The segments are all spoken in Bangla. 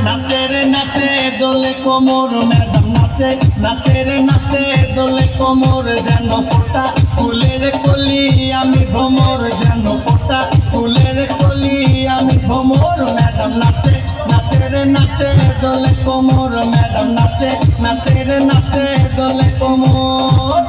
নাচে রে নাচে দোলে কোমর ম্যাডাম নাচে নাচে রে নাচে দোলে কোমর যেন ফোটা ফুলের কলি আমি ভ্রমর যেন ফোটা ফুলের কলি আমি ভ্রমর ম্যাডাম নাচে নাচে রে নাচে দোলে কোমর ম্যাডাম নাচে নাচে রে নাচে দোলে কোমর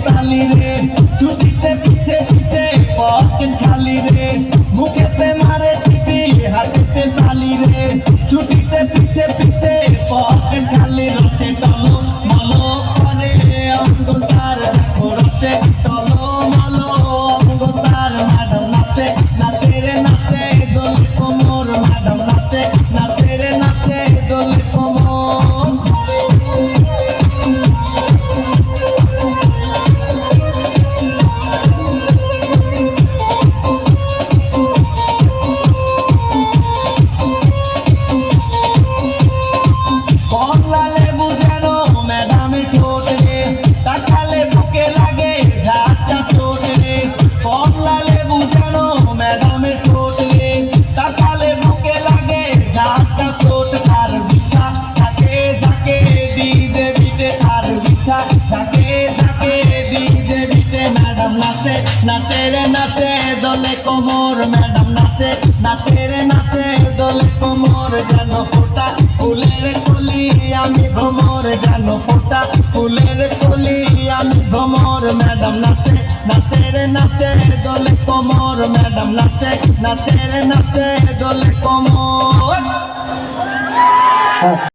তালি রে ছুটিতে পিছে পিছে পকেট খালি রে মুখেতে মারে চিঠি হাতেতে তালি রে ছুটিতে পিছে পিছে পকেট খালি রসে টলো মলো করে অঙ্গতার দেখো রসে টলো মলো অঙ্গতার ম্যাডাম নাচে নাচে রে নাচে দোলে কোমর ম্যাডাম নাচে নাচে রে নাচে দোলে কোমর নাচে রে নাচে দোলে কোমর ম্যাডাম নাচে নাচে রে নাচে দোলে কোমর যেন ফোটা ফুলের কলি আমি ভ্রমর যেন ফোটা ফুলের কলি আমি ভ্রমর ম্যাডাম নাচে নাচে রে নাচে দোলে কোমর ম্যাডাম নাচে নাচে রে নাচে দোলে কোমর